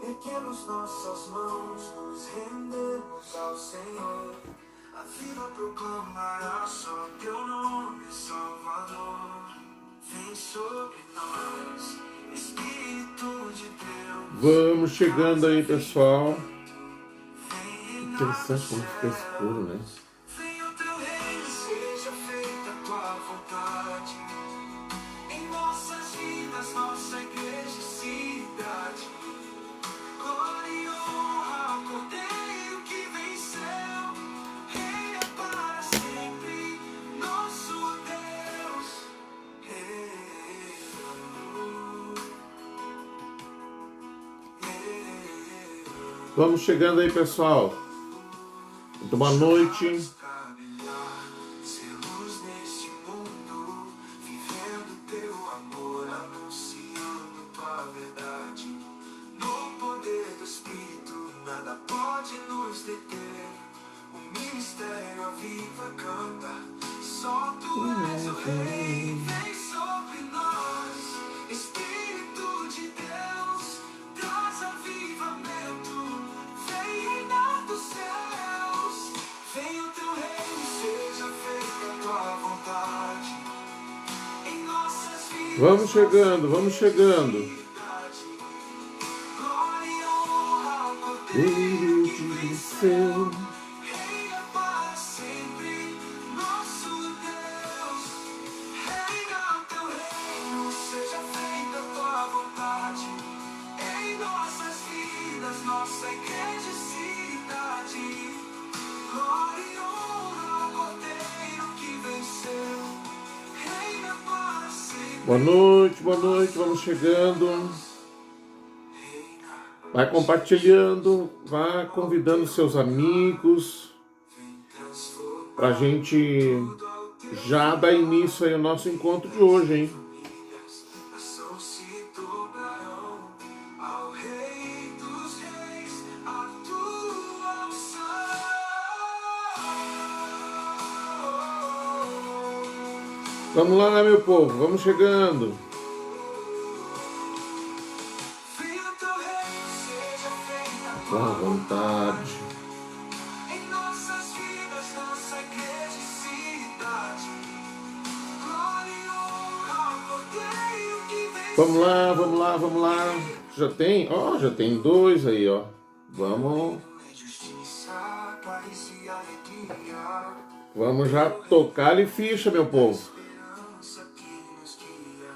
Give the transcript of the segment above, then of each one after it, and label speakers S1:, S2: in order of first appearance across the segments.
S1: Erguemos nossas mãos, nos rendemos ao Senhor. A vida proclamará só teu nome, Salvador. Vem sobre nós, Espírito de Deus.
S2: Vamos chegando aí, pessoal. Interessante como fica escuro, né?
S1: Venha o teu reino, seja feita a tua vontade. Em nossas vidas, nossa igreja e cidade. Glória e honra ao Cordeiro que venceu. Reina para sempre, nosso Deus.
S2: Vamos chegando aí, pessoal. Muito boa noite.
S1: Ser luz neste mundo, vivendo teu amor, anunciando tua verdade. No poder do Espírito, nada pode nos deter. O ministério aviva, canta. Só tu és o Rei, vem sobre nós. Espírito de Deus, traz avivamento. Vem reinar dos céus. Vem o teu reino, seja feita a tua vontade. Em nossas vidas.
S2: Vamos chegando, vamos chegando.
S1: Glória e honra ao
S2: Ele
S1: Cordeiro que venceu.
S2: venceu.
S1: Reina para sempre, nosso Deus. Reina o teu reino, seja feita a tua vontade. Em nossas vidas, nossa igreja e cidade. Glória e honra ao Cordeiro que venceu. Reina para sempre.
S2: Boa noite, vamos chegando. Vai compartilhando, vai convidando seus amigos pra gente já dar início aí ao nosso encontro de hoje, hein?
S1: Nação se dobrarão ao Rei dos Reis, a tua unção.
S2: Vamos lá, meu povo, vamos chegando.
S1: Venha o teu reino, seja feita a
S2: Com a
S1: tua
S2: vontade.
S1: em nossas vidas, nossa igreja e cidade. Glória e honra ao Cordeiro que venceu.
S2: Vamos lá, vamos lá, vamos lá. Já tem? Ó, já tem dois aí, ó. Vamos,
S1: Justiça, paz e alegria.
S2: vamos já tocar-lhe ficha, meu povo.
S1: Esperança que nos guia.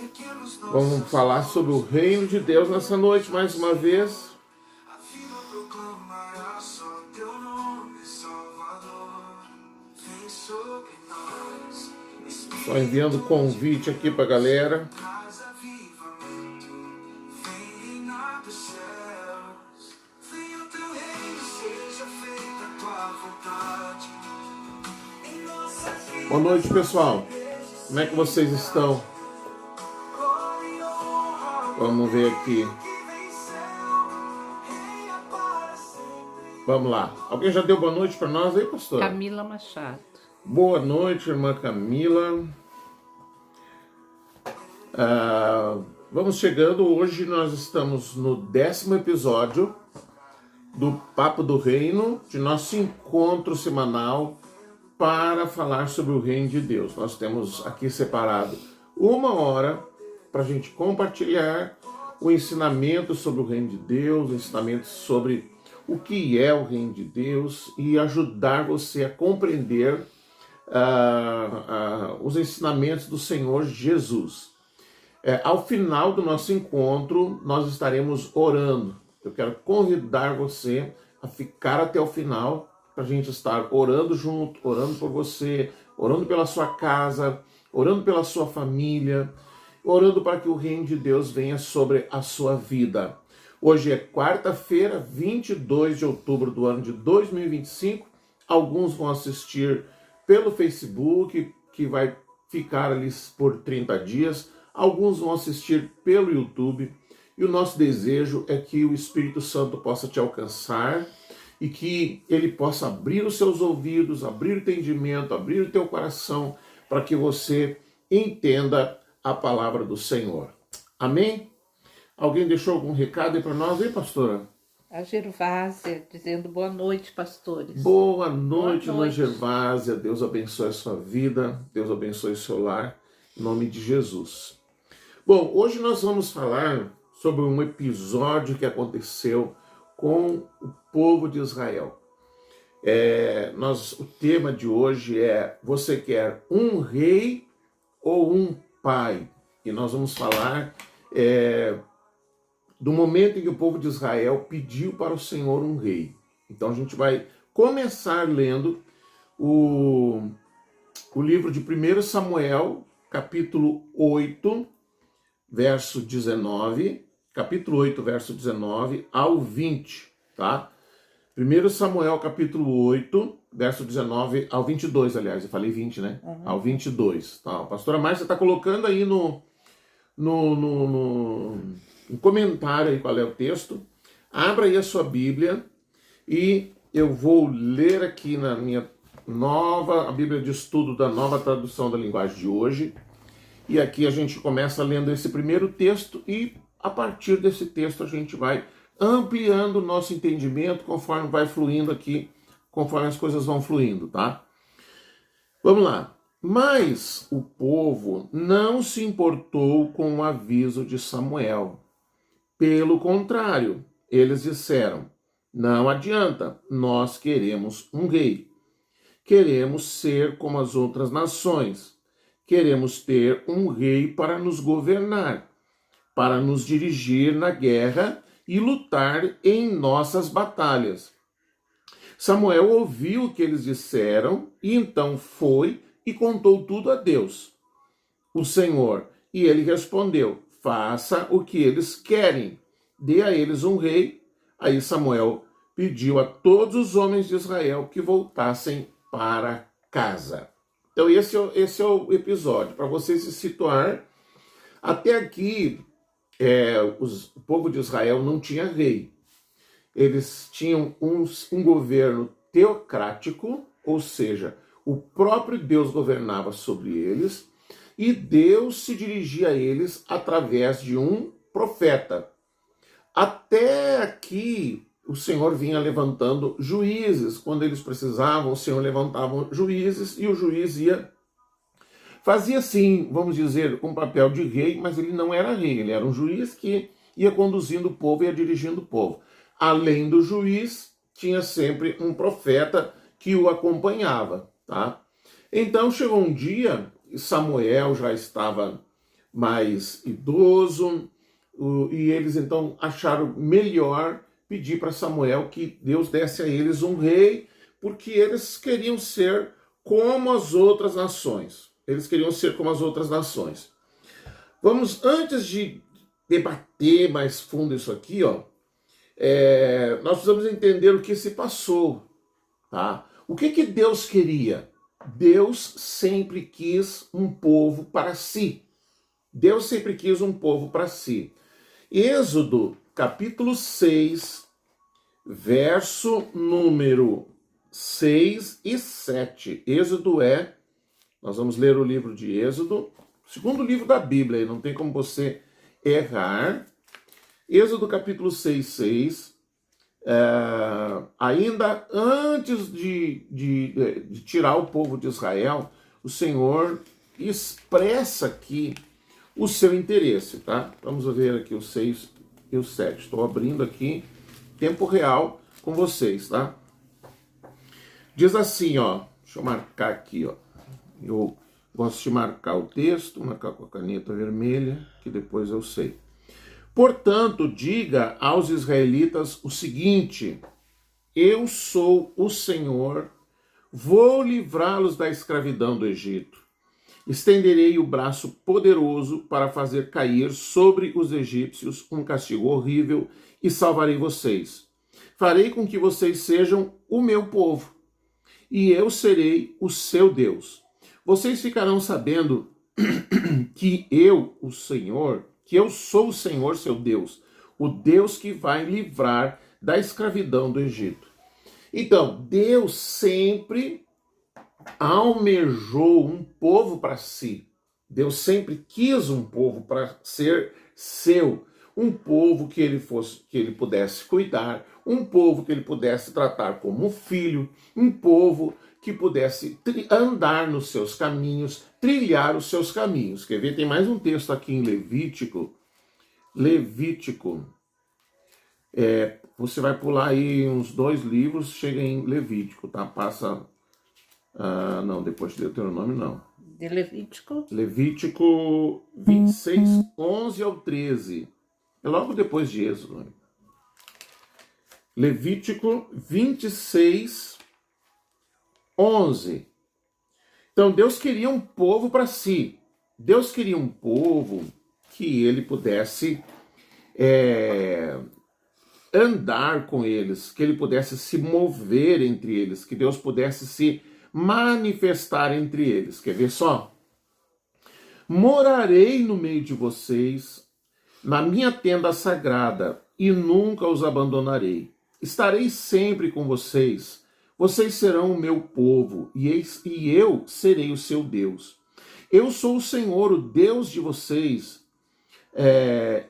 S1: Erguemos
S2: Vamos
S1: nossas
S2: falar sobre o reino de Deus nessa noite mais uma vez.
S1: A vida proclamará só teu nome, Salvador. Vem sobre nós,
S2: Só enviando convite aqui pra galera.
S1: traz avivamento. Vem reinar dos céus. Venha o teu reino, seja feita a tua vontade. Em nossas vidas,
S2: Boa noite, pessoal. Como é que vocês estão?
S1: glória e honra ao
S2: Vamos ver aqui.
S1: que venceu. Reina para sempre.
S2: Vamos lá. Alguém já deu boa noite pra nós aí, pastor?
S3: Camila Machado.
S2: Boa noite, irmã Camila. Vamos chegando. Hoje nós estamos no 10º episódio do Papo do Reino, de nosso encontro semanal para falar sobre o reino de Deus. Nós temos aqui separado 1 hora para a gente compartilhar o ensinamento sobre o reino de Deus, o ensinamento sobre o que é o reino de Deus e ajudar você a compreender os ensinamentos do Senhor Jesus. Ao final do nosso encontro, nós estaremos orando. Eu quero convidar você a ficar até o final para a gente estar orando junto, orando por você, orando pela sua casa, orando pela sua família, orando para que o reino de Deus venha sobre a sua vida. Hoje é quarta-feira, 22 de outubro do ano de 2025. Alguns vão assistir pelo Facebook, que vai ficar ali por 30 dias. Alguns vão assistir pelo YouTube. E o nosso desejo é que o Espírito Santo possa te alcançar e que ele possa abrir os seus ouvidos, abrir o entendimento, abrir o teu coração, para que você entenda a palavra do Senhor. Amém? Alguém deixou algum recado aí para nós, hein, pastora?
S3: A Gervásia dizendo boa noite, pastores.
S2: Boa
S3: Boa
S2: noite, irmã
S3: noite.
S2: Gervásia. Deus abençoe a sua vida. Deus abençoe o seu lar. Em nome de Jesus. Bom, hoje nós vamos falar sobre um episódio que aconteceu com o povo de Israel. O tema de hoje é: você quer um rei ou um pai? E nós vamos falar do momento em que o povo de Israel pediu para o Senhor um rei. Então a gente vai começar lendo o livro de 1 Samuel, capítulo 8, verso 19, capítulo 8, verso 19 ao 20, tá? 1 Samuel, capítulo 8, verso 19 ao 22, aliás, eu falei 20, né? Ao 22, tá? A pastora Márcia está colocando aí no comentário aí qual é o texto. Abra aí a sua Bíblia e eu vou ler aqui na minha a Bíblia de Estudo da Nova Tradução da Linguagem de Hoje. E aqui a gente começa lendo esse primeiro texto e a partir desse texto a gente vai ampliando o nosso entendimento conforme vai fluindo aqui, conforme as coisas vão fluindo, tá? Vamos lá. Mas o povo não se importou com o aviso de Samuel. Pelo contrário, eles disseram: não adianta, nós queremos um rei. Queremos ser como as outras nações. Queremos ter um rei para nos governar, para nos dirigir na guerra e lutar em nossas batalhas. Samuel ouviu o que eles disseram e então foi e contou tudo a Deus, o Senhor. E ele respondeu: faça o que eles querem, dê a eles um rei. Aí Samuel pediu a todos os homens de Israel que voltassem para casa. Então esse é o episódio, para você se situar. Até aqui, o povo de Israel não tinha rei. Eles tinham um governo teocrático, ou seja, o próprio Deus governava sobre eles, e Deus se dirigia a eles através de um profeta. Até aqui, o Senhor vinha levantando juízes. Quando eles precisavam, o Senhor levantava juízes e o juiz fazia assim, vamos dizer, um papel de rei, mas ele não era rei, ele era um juiz que ia conduzindo o povo, ia dirigindo o povo. Além do juiz, tinha sempre um profeta que o acompanhava, tá? Então chegou um dia, Samuel já estava mais idoso, e eles então acharam melhor pedir para Samuel que Deus desse a eles um rei, porque eles queriam ser como as outras nações. Eles queriam ser como as outras nações. Vamos, antes de debater mais fundo isso aqui, nós precisamos entender o que se passou, tá? O que Deus queria? Deus sempre quis um povo para si. Deus sempre quis um povo para si. Êxodo, capítulo 6, verso número 6 e 7. Nós vamos ler o livro de Êxodo, segundo livro da Bíblia, não tem como você errar. Êxodo, capítulo 6, 6. Ainda antes de tirar o povo de Israel, o Senhor expressa aqui o seu interesse, tá? Vamos ver aqui o 6 e o 7. Estou abrindo aqui, tempo real com vocês, tá? Diz assim, deixa eu marcar aqui, eu gosto de marcar o texto, marcar com a caneta vermelha, que depois eu sei. Portanto, diga aos israelitas o seguinte: eu sou o Senhor, vou livrá-los da escravidão do Egito. Estenderei o braço poderoso para fazer cair sobre os egípcios um castigo horrível e salvarei vocês. Farei com que vocês sejam o meu povo, e eu serei o seu Deus. Vocês ficarão sabendo que eu, o Senhor, que eu sou o Senhor, seu Deus, o Deus que vai livrar da escravidão do Egito. Então, Deus sempre almejou um povo para si. Deus sempre quis um povo para ser seu. um povo que ele pudesse cuidar, um povo que ele pudesse tratar como filho, um povo que pudesse andar nos seus caminhos, trilhar os seus caminhos. Quer ver? Tem mais um texto aqui em Levítico. Você vai pular aí uns 2 livros, chega em Levítico, tá? Passa. Não, depois de Deuteronômio, não.
S3: De Levítico.
S2: Levítico 26, 11 ao 13. É logo depois de Êxodo. Né? Levítico 26, 11. Então, Deus queria um povo para si. Deus queria um povo que ele pudesse andar com eles, que ele pudesse se mover entre eles, que Deus pudesse se manifestar entre eles. Quer ver só? Morarei no meio de vocês, na minha tenda sagrada, e nunca os abandonarei. Estarei sempre com vocês. Vocês serão o meu povo, e eu serei o seu Deus. Eu sou o Senhor, o Deus de vocês.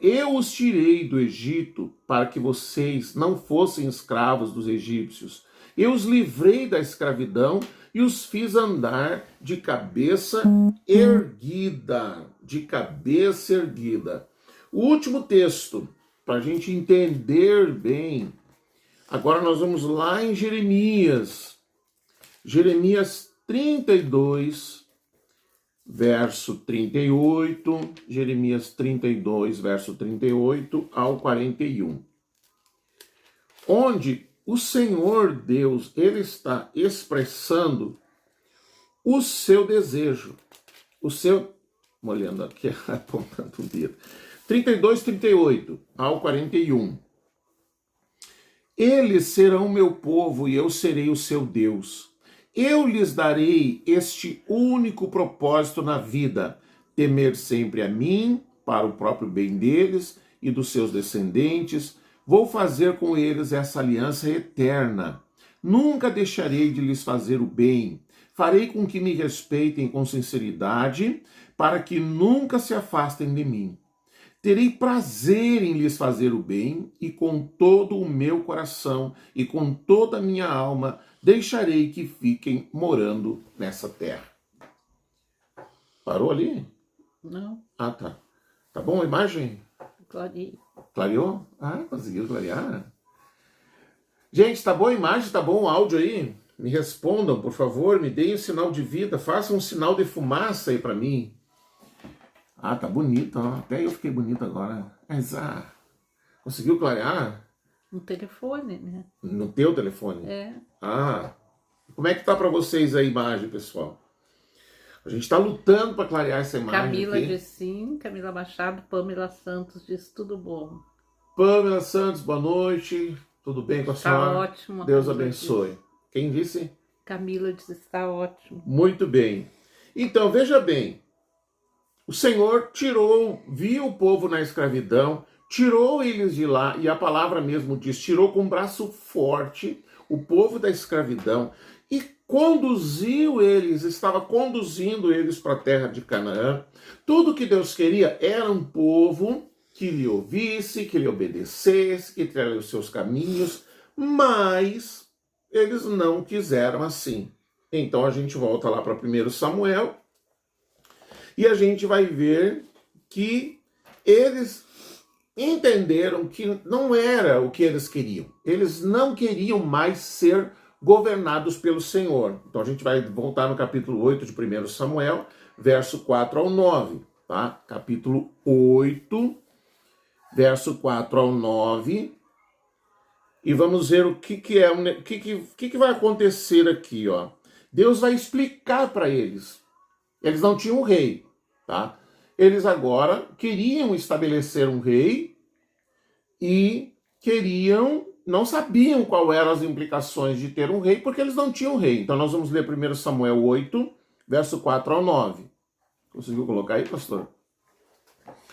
S2: Eu os tirei do Egito para que vocês não fossem escravos dos egípcios. Eu os livrei da escravidão e os fiz andar de cabeça erguida. De cabeça erguida. O último texto, para a gente entender bem. Agora nós vamos lá em Jeremias. Jeremias 32, verso 38. Jeremias 32, verso 38 ao 41. Onde o Senhor Deus, ele está expressando o seu desejo, olhando aqui, apontando o dedo, 32, 38 ao 41. Eles serão meu povo e eu serei o seu Deus. Eu lhes darei este único propósito na vida, temer sempre a mim, para o próprio bem deles e dos seus descendentes. Vou fazer com eles essa aliança eterna. Nunca deixarei de lhes fazer o bem. Farei com que me respeitem com sinceridade, para que nunca se afastem de mim. Terei prazer em lhes fazer o bem, e com todo o meu coração e com toda a minha alma deixarei que fiquem morando nessa terra. Parou ali?
S3: Não.
S2: Ah, tá. Tá bom a imagem?
S3: Clareei.
S2: Clareou? Conseguiu clarear. Gente, tá boa a imagem? Tá bom o áudio aí? Me respondam, por favor, me deem um sinal de vida, façam um sinal de fumaça aí pra mim. Tá bonito, ó. Até eu fiquei bonito agora. Mas, conseguiu clarear?
S3: No telefone, né?
S2: No teu telefone?
S3: É.
S2: Como é que tá pra vocês a imagem, pessoal? A gente tá lutando pra clarear essa imagem.
S3: Camila
S2: aqui.
S3: diz sim, Camila Machado, Pamela Santos diz tudo bom.
S2: Pamela Santos, boa noite. Tudo bem com a senhora?
S3: Tá ótimo.
S2: Deus
S3: Camila
S2: abençoe.
S3: diz.
S2: Quem disse?
S3: Camila diz está ótimo.
S2: Muito bem. Então, veja bem. O Senhor viu o povo na escravidão, tirou eles de lá, e a palavra mesmo diz, tirou com um braço forte o povo da escravidão e estava conduzindo eles para a terra de Canaã. Tudo que Deus queria era um povo que lhe ouvisse, que lhe obedecesse, que trilhasse os seus caminhos, mas eles não quiseram assim. Então a gente volta lá para 1 Samuel, e a gente vai ver que eles entenderam que não era o que eles queriam. Eles não queriam mais ser governados pelo Senhor. Então a gente vai voltar no capítulo 8 de 1 Samuel, verso 4 ao 9. Tá? Capítulo 8, verso 4 ao 9. E vamos ver o que vai acontecer aqui. Ó. Deus vai explicar para eles. Eles não tinham um rei, tá? Eles agora queriam estabelecer um rei e não sabiam qual eram as implicações de ter um rei, porque eles não tinham um rei. Então nós vamos ler 1 Samuel 8, verso 4 ao 9. Conseguiu colocar aí, pastor?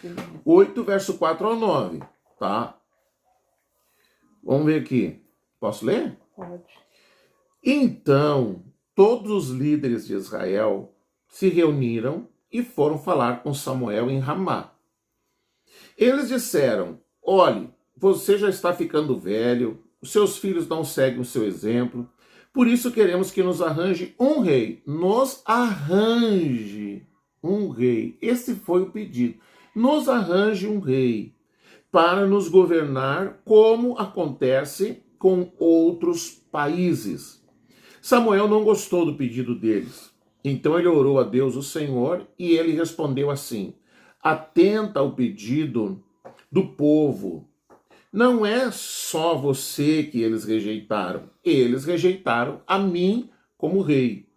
S3: Sim.
S2: 8, verso 4 ao 9, tá? Vamos ver aqui. Posso ler?
S3: Pode.
S2: Então, todos os líderes de Israel se reuniram e foram falar com Samuel em Ramá. Eles disseram: olhe, você já está ficando velho, os seus filhos não seguem o seu exemplo, por isso queremos que nos arranje um rei. Nos arranje um rei. Esse foi o pedido. Nos arranje um rei para nos governar, como acontece com outros países. Samuel não gostou do pedido deles. Então ele orou a Deus, o Senhor, e ele respondeu assim: atenta ao pedido do povo. Não é só você que eles rejeitaram a mim como rei.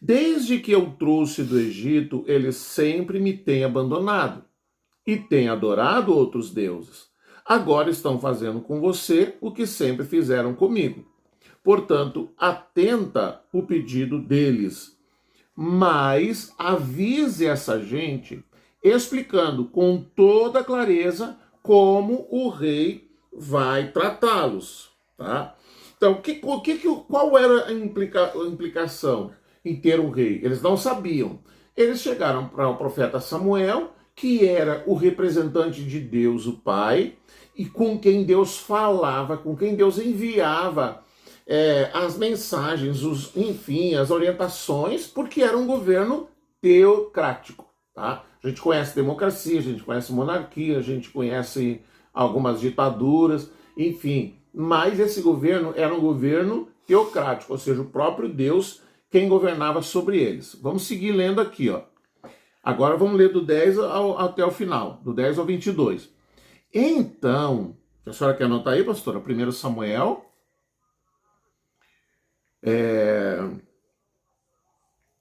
S2: Desde que eu trouxe do Egito, eles sempre me têm abandonado e têm adorado outros deuses. Agora estão fazendo com você o que sempre fizeram comigo. Portanto, atenta o pedido deles, mas avise essa gente, explicando com toda clareza como o rei vai tratá-los, tá? Então, qual era a implicação em ter um rei? Eles não sabiam. Eles chegaram para o profeta Samuel, que era o representante de Deus, o Pai, e com quem Deus falava, com quem Deus enviava as mensagens, enfim, as orientações, porque era um governo teocrático, tá? A gente conhece democracia, a gente conhece monarquia, a gente conhece algumas ditaduras, enfim, mas esse governo era um governo teocrático, ou seja, o próprio Deus quem governava sobre eles. Vamos seguir lendo aqui, ó. Agora vamos ler do 10 até o final, do 10 ao 22. Então, a senhora quer anotar aí, pastora? 1 Samuel,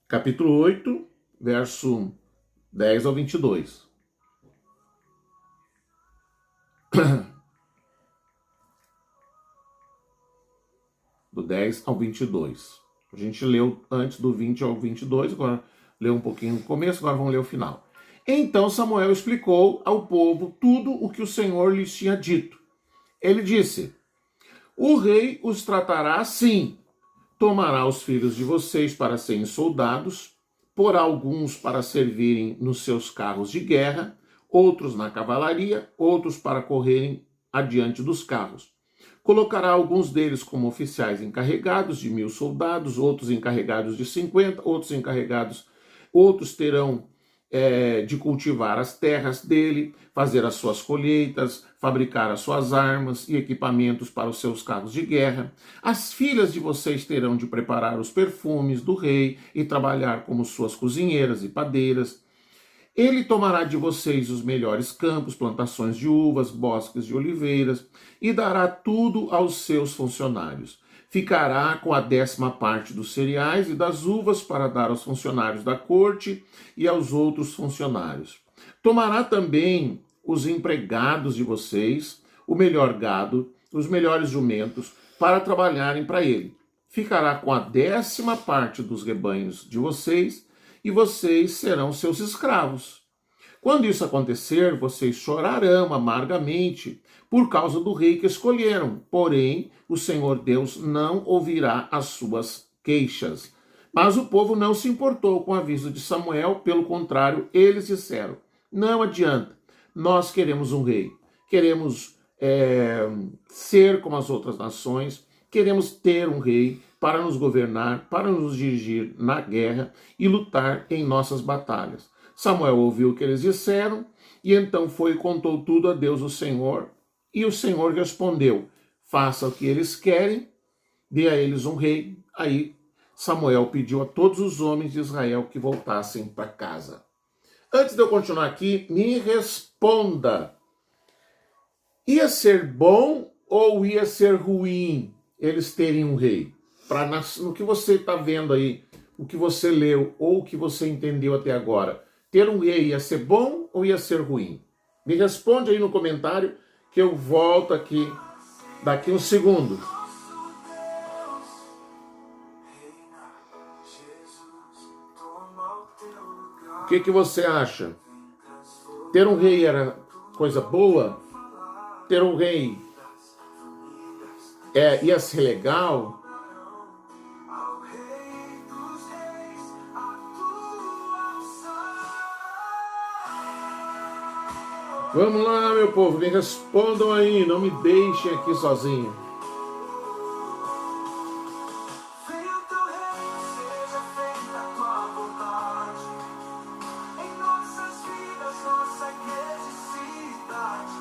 S2: capítulo 8, verso 10 ao 22. Do 10 ao 22. A gente leu antes do 20 ao 22, agora leu um pouquinho no começo, agora vamos ler o final. Então Samuel explicou ao povo tudo o que o Senhor lhes tinha dito. Ele disse: o rei os tratará assim. Tomará os filhos de vocês para serem soldados, porá alguns para servirem nos seus carros de guerra, outros na cavalaria, outros para correrem adiante dos carros. Colocará alguns deles como oficiais encarregados de 1.000 soldados, outros encarregados de 50, outros terão de cultivar as terras dele, fazer as suas colheitas, fabricar as suas armas e equipamentos para os seus carros de guerra. As filhas de vocês terão de preparar os perfumes do rei e trabalhar como suas cozinheiras e padeiras. Ele tomará de vocês os melhores campos, plantações de uvas, bosques de oliveiras, e dará tudo aos seus funcionários. Ficará com a 10ª parte dos cereais e das uvas para dar aos funcionários da corte e aos outros funcionários. Tomará também os empregados de vocês, o melhor gado, os melhores jumentos, para trabalharem para ele. Ficará com a 10ª parte dos rebanhos de vocês, e vocês serão seus escravos. Quando isso acontecer, vocês chorarão amargamente por causa do rei que escolheram. Porém, o Senhor Deus não ouvirá as suas queixas. Mas o povo não se importou com o aviso de Samuel, pelo contrário, eles disseram: não adianta, nós queremos um rei, queremos ser como as outras nações, queremos ter um rei para nos governar, para nos dirigir na guerra e lutar em nossas batalhas. Samuel ouviu o que eles disseram e então foi e contou tudo a Deus, o Senhor. E o Senhor respondeu: faça o que eles querem, dê a eles um rei. Aí Samuel pediu a todos os homens de Israel que voltassem para casa. Antes de eu continuar aqui, me responda. Ia ser bom ou ia ser ruim eles terem um rei? No que você está vendo aí, o que você leu ou o que você entendeu até agora, ter um rei ia ser bom ou ia ser ruim? Me responde aí no comentário que eu volto aqui daqui uns segundos. O que você acha? Ter um rei era coisa boa? Ter um rei ia ser legal? Vamos lá, meu povo, me respondam aí, não me deixem aqui sozinho.
S1: Venha teu reino, seja feita a tua vontade. Em nossas vidas, nossa igreja e cidade.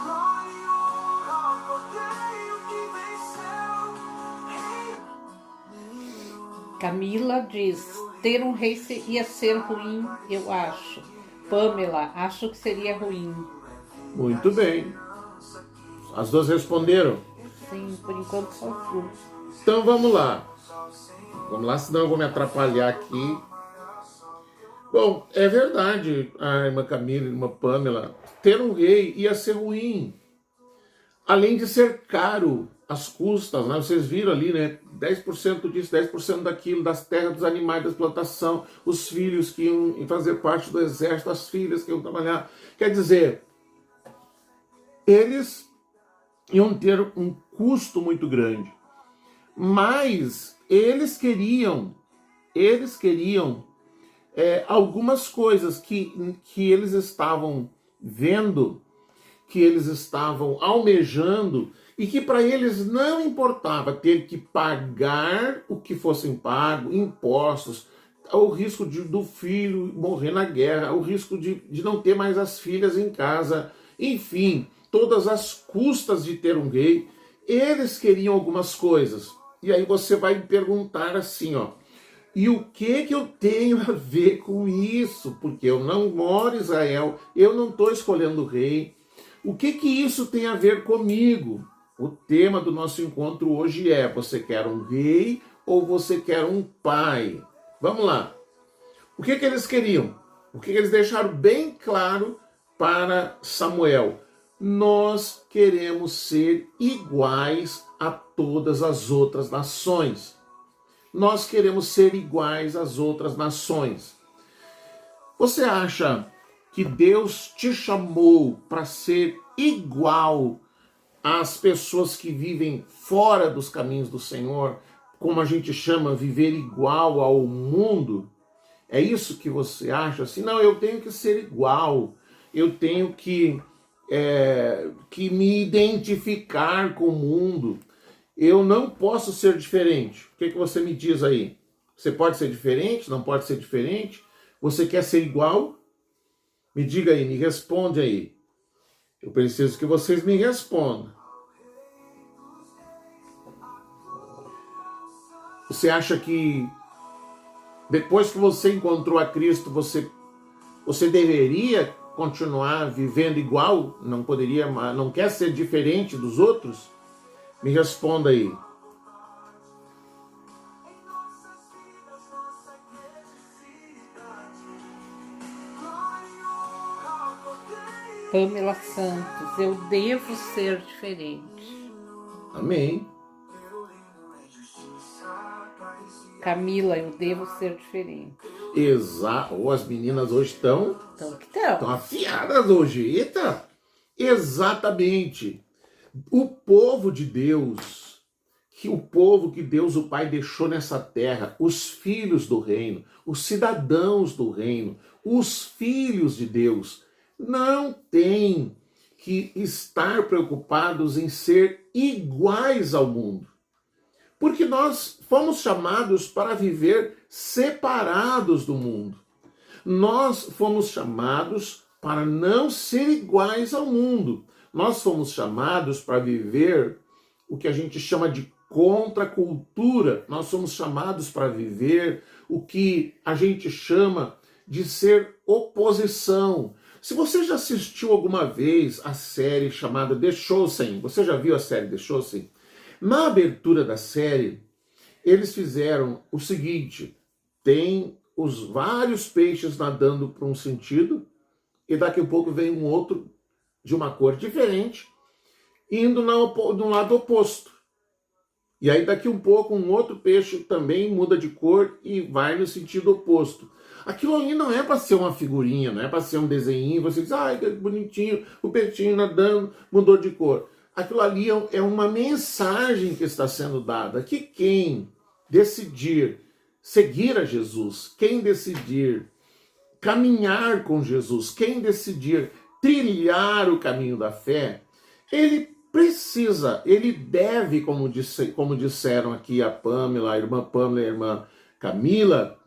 S1: Glória e honra ao Cordeiro que venceu.
S3: Camila diz, ter um rei ia ser ruim, eu acho. Pamela, acho que seria ruim.
S2: Muito bem. As duas responderam.
S3: Sim, por enquanto só tu.
S2: Então vamos lá. Vamos lá, senão eu vou me atrapalhar aqui. Bom, é verdade, a irmã Camila e a irmã Pamela, ter um rei ia ser ruim. Além de ser caro, as custas, né? Vocês viram ali, né? 10% disso, 10% daquilo, das terras, dos animais, da plantação, os filhos que iam fazer parte do exército, as filhas que iam trabalhar. Quer dizer, eles iam ter um custo muito grande. Mas eles queriam algumas coisas que eles estavam vendo, que eles estavam almejando, e que para eles não importava ter que pagar o que fossem pago, impostos, o risco do filho morrer na guerra, o risco de não ter mais as filhas em casa, enfim, todas as custas de ter um rei. Eles queriam algumas coisas. E aí você vai me perguntar assim, ó, e o que eu tenho a ver com isso? Porque eu não moro em Israel, eu não estou escolhendo o rei. O que isso tem a ver comigo? O tema do nosso encontro hoje é: você quer um rei ou você quer um pai? Vamos lá. O que eles queriam? O que eles deixaram bem claro para Samuel? Nós queremos ser iguais a todas as outras nações. Nós queremos ser iguais às outras nações. Você acha que Deus te chamou para ser igual às pessoas que vivem fora dos caminhos do Senhor, como a gente chama, viver igual ao mundo? É isso que você acha? Assim, não, eu tenho que ser igual, eu tenho que me identificar com o mundo, eu não posso ser diferente. O que você me diz aí? Você pode ser diferente? Não pode ser diferente? Você quer ser igual? Me diga aí, me responde aí. Eu preciso que vocês me respondam. Você acha que depois que você encontrou a Cristo, você deveria continuar vivendo igual? Não quer ser diferente dos outros? Me responda aí.
S3: Pamela Santos, eu devo ser diferente.
S2: Amém.
S3: Camila, eu devo ser diferente.
S2: Exato. As meninas hoje estão
S3: Então.
S2: afiadas hoje. Eita! Exatamente. O povo de Deus, o povo que Deus o Pai deixou nessa terra, os filhos do reino, os cidadãos do reino, os filhos de Deus, não têm que estar preocupados em ser iguais ao mundo. Porque nós fomos chamados para viver separados do mundo. Nós fomos chamados para não ser iguais ao mundo. Nós fomos chamados para viver o que a gente chama de contracultura. Nós somos chamados para viver o que a gente chama de ser oposição. Se você já assistiu alguma vez a série chamada The Chosen, você já viu a série The Chosen? Na abertura da série, eles fizeram o seguinte: tem os vários peixes nadando para um sentido e daqui a pouco vem um outro de uma cor diferente indo no lado oposto. E aí daqui um pouco um outro peixe também muda de cor e vai no sentido oposto. Aquilo ali não é para ser uma figurinha, não é para ser um desenho, você diz, ai, que bonitinho, o peixinho nadando, mudou de cor. Aquilo ali é uma mensagem que está sendo dada, que quem decidir seguir a Jesus, quem decidir caminhar com Jesus, quem decidir trilhar o caminho da fé, ele precisa, ele deve, como disseram aqui a Pamela, a irmã Pamela e a irmã Camila,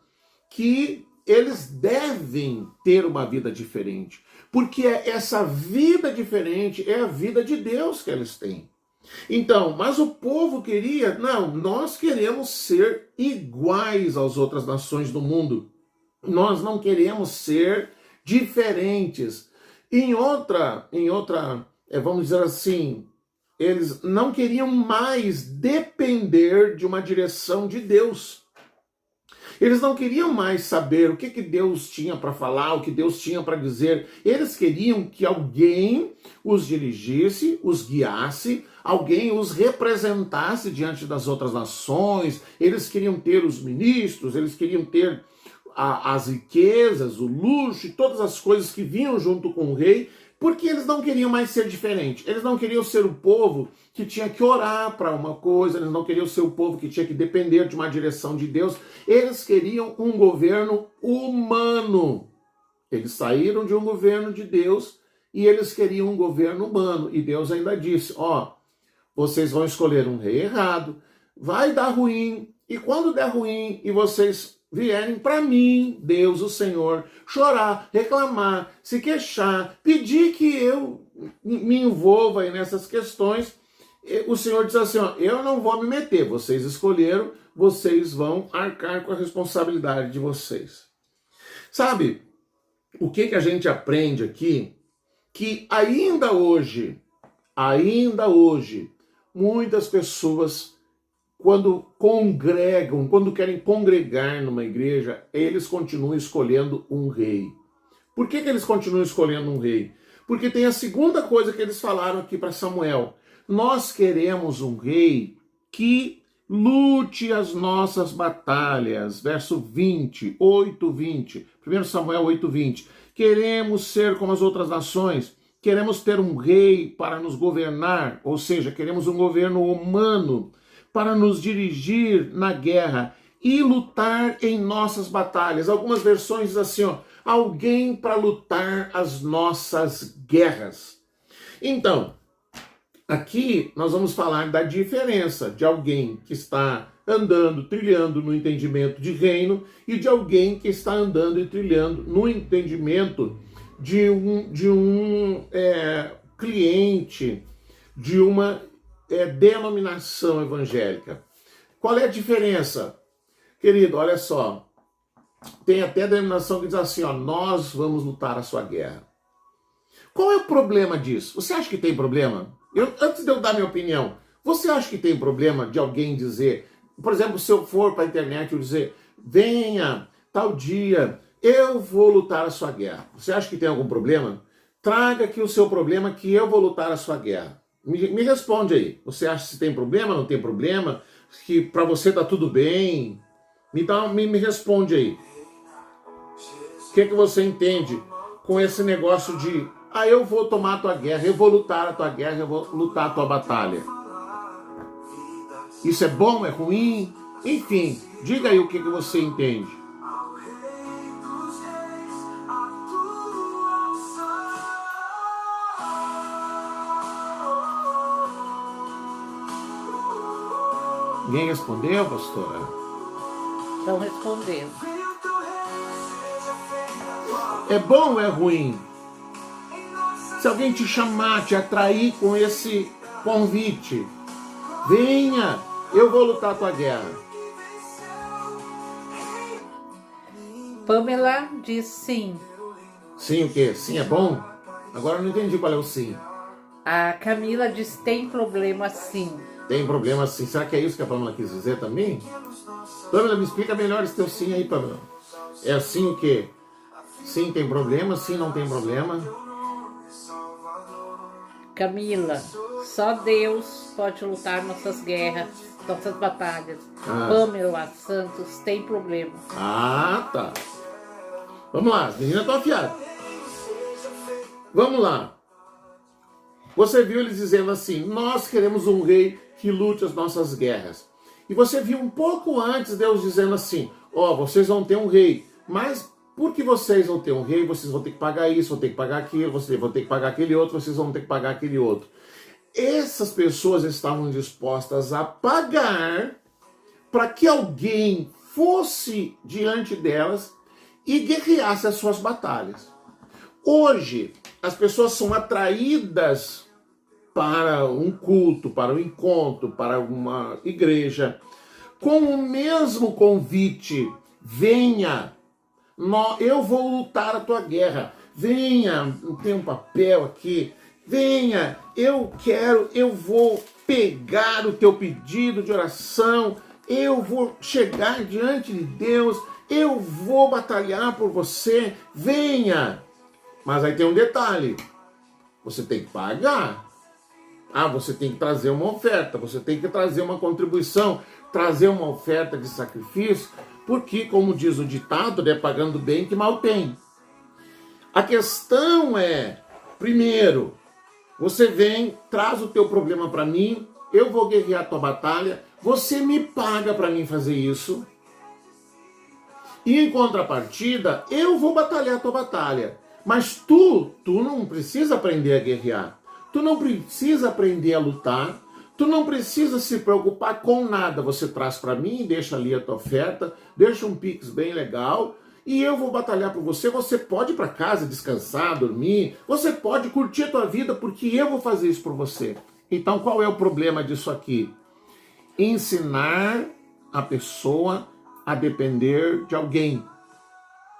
S2: que eles devem ter uma vida diferente, porque essa vida diferente é a vida de Deus que eles têm. Então, mas o povo queria, não, nós queremos ser iguais às outras nações do mundo. Nós não queremos ser diferentes. Vamos dizer assim, eles não queriam mais depender de uma direção de Deus. Eles não queriam mais saber o que Deus tinha para falar, o que Deus tinha para dizer. Eles queriam que alguém os dirigisse, os guiasse, alguém os representasse diante das outras nações. Eles queriam ter os ministros, eles queriam ter as riquezas, o luxo e todas as coisas que vinham junto com o rei, porque eles não queriam mais ser diferentes. Eles não queriam ser o povo que tinha que orar para uma coisa, eles não queriam ser o povo que tinha que depender de uma direção de Deus. Eles queriam um governo humano. Eles saíram de um governo de Deus e eles queriam um governo humano. E Deus ainda disse, vocês vão escolher um rei errado, vai dar ruim, e quando der ruim e vocês vierem para mim, Deus, o Senhor, chorar, reclamar, se queixar, pedir que eu me envolva aí nessas questões, o Senhor diz assim, eu não vou me meter, vocês escolheram, vocês vão arcar com a responsabilidade de vocês. Sabe, o que a gente aprende aqui? Que ainda hoje, muitas pessoas, quando congregam, quando querem congregar numa igreja, eles continuam escolhendo um rei. Por que eles continuam escolhendo um rei? Porque tem a segunda coisa que eles falaram aqui para Samuel. Nós queremos um rei que lute as nossas batalhas. Verso 20, 8:20. 1 Samuel 8:20. Queremos ser como as outras nações. Queremos ter um rei para nos governar. Ou seja, queremos um governo humano para nos dirigir na guerra e lutar em nossas batalhas. Algumas versões dizem assim, alguém para lutar as nossas guerras. Então, aqui nós vamos falar da diferença de alguém que está andando, trilhando no entendimento de reino e de alguém que está andando e trilhando no entendimento de um cliente, de uma denominação evangélica. Qual é a diferença? Querido, olha só, tem até denominação que diz assim, nós vamos lutar a sua guerra. Qual é o problema disso? Você acha que tem problema? Antes de eu dar minha opinião, você acha que tem problema de alguém dizer, por exemplo, se eu for para a internet e dizer, venha, tal dia, eu vou lutar a sua guerra. Você acha que tem algum problema? Traga aqui o seu problema que eu vou lutar a sua guerra. Me responde aí. Você acha que tem problema, não tem problema? Que para você tá tudo bem? Então me responde aí. O que você entende com esse negócio de eu vou tomar a tua guerra, eu vou lutar a tua guerra, eu vou lutar a tua batalha? Isso é bom, é ruim? Enfim, diga aí o que você entende. Ninguém respondeu, pastora?
S3: Estão respondendo.
S2: É bom ou é ruim? Se alguém te chamar, te atrair com esse convite, venha, eu vou lutar a tua guerra.
S3: Pamela diz sim.
S2: Sim o quê? Sim é bom? Agora eu não entendi qual é o sim.
S3: A Camila diz tem problema sim.
S2: Tem problema sim. Será que é isso que a Pamela quis dizer também? Pamela, me explica melhor esse teu sim aí, Pamela. É assim o quê? Sim tem problema, sim não tem problema.
S3: Camila, só Deus pode lutar nossas guerras, nossas batalhas. Pamela Santos tem problema.
S2: Tá. Vamos lá, as meninas estão afiadas. Vamos lá. Você viu eles dizendo assim, nós queremos um rei que lute as nossas guerras. E você viu um pouco antes Deus dizendo assim, vocês vão ter um rei, mas porque vocês vão ter um rei, vocês vão ter que pagar isso, vão ter que pagar aquilo, vocês vão ter que pagar aquele outro, vocês vão ter que pagar aquele outro. Essas pessoas estavam dispostas a pagar para que alguém fosse diante delas e guerreasse as suas batalhas. Hoje, as pessoas são atraídas para um culto, para um encontro, para uma igreja, com o mesmo convite: venha, eu vou lutar a tua guerra, venha, tem um papel aqui, venha, eu vou pegar o teu pedido de oração, eu vou chegar diante de Deus, eu vou batalhar por você, venha. Mas aí tem um detalhe, você tem que pagar. Você tem que trazer uma oferta, você tem que trazer uma contribuição, trazer uma oferta de sacrifício, porque, como diz o ditado, né, pagando bem que mal tem. A questão é, primeiro, você vem, traz o teu problema para mim, eu vou guerrear a tua batalha, você me paga para mim fazer isso, e em contrapartida, eu vou batalhar a tua batalha. Mas tu não precisa aprender a guerrear. Tu não precisa aprender a lutar, tu não precisa se preocupar com nada. Você traz para mim, deixa ali a tua oferta, deixa um Pix bem legal e eu vou batalhar por você. Você pode ir para casa descansar, dormir, você pode curtir a tua vida porque eu vou fazer isso por você. Então qual é o problema disso aqui? Ensinar a pessoa a depender de alguém.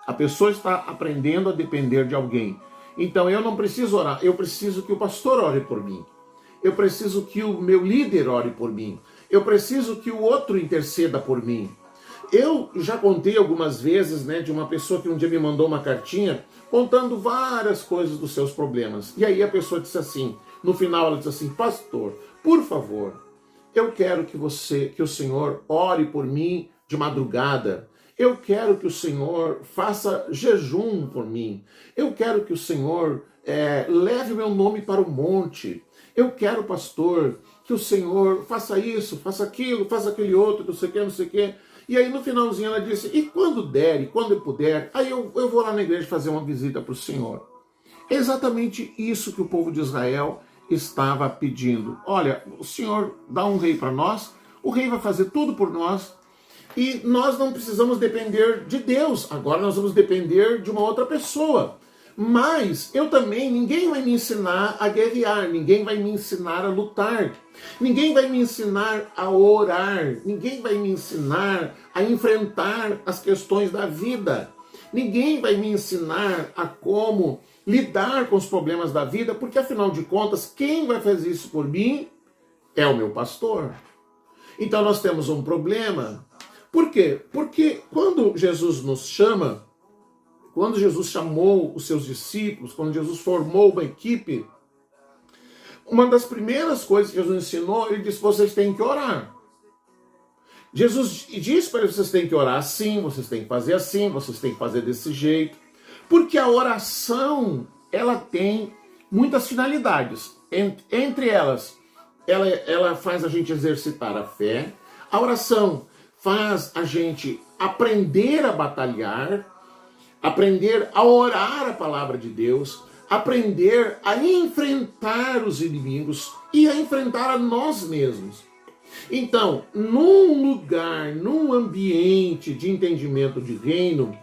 S2: A pessoa está aprendendo a depender de alguém. Então eu não preciso orar, eu preciso que o pastor ore por mim. Eu preciso que o meu líder ore por mim. Eu preciso que o outro interceda por mim. Eu já contei algumas vezes, né, de uma pessoa que um dia me mandou uma cartinha contando várias coisas dos seus problemas. E aí a pessoa disse assim, no final ela disse assim: pastor, por favor, eu quero que o Senhor ore por mim de madrugada. Eu quero que o Senhor faça jejum por mim. Eu quero que o Senhor leve meu nome para o monte. Eu quero, pastor, que o Senhor faça isso, faça aquilo, faça aquele outro, não sei o que, não sei o que. E aí no finalzinho ela disse, e quando der, e quando eu puder, aí eu vou lá na igreja fazer uma visita para o Senhor. É exatamente isso que o povo de Israel estava pedindo. Olha, o Senhor dá um rei para nós, o rei vai fazer tudo por nós, e nós não precisamos depender de Deus, agora nós vamos depender de uma outra pessoa. Mas eu também, ninguém vai me ensinar a guerrear, ninguém vai me ensinar a lutar, ninguém vai me ensinar a orar, ninguém vai me ensinar a enfrentar as questões da vida, ninguém vai me ensinar a como lidar com os problemas da vida, porque afinal de contas, quem vai fazer isso por mim é o meu pastor. Então nós temos um problema. Por quê? Porque quando Jesus nos chama, quando Jesus chamou os seus discípulos, quando Jesus formou uma equipe, uma das primeiras coisas que Jesus ensinou, ele disse, vocês têm que orar. Jesus disse para eles, vocês têm que orar assim, vocês têm que fazer assim, vocês têm que fazer desse jeito. Porque a oração, ela tem muitas finalidades. Entre elas, ela faz a gente exercitar a fé. A oração faz a gente aprender a batalhar, aprender a orar a palavra de Deus, aprender a enfrentar os inimigos e a enfrentar a nós mesmos. Então, num lugar, num ambiente de entendimento de reino,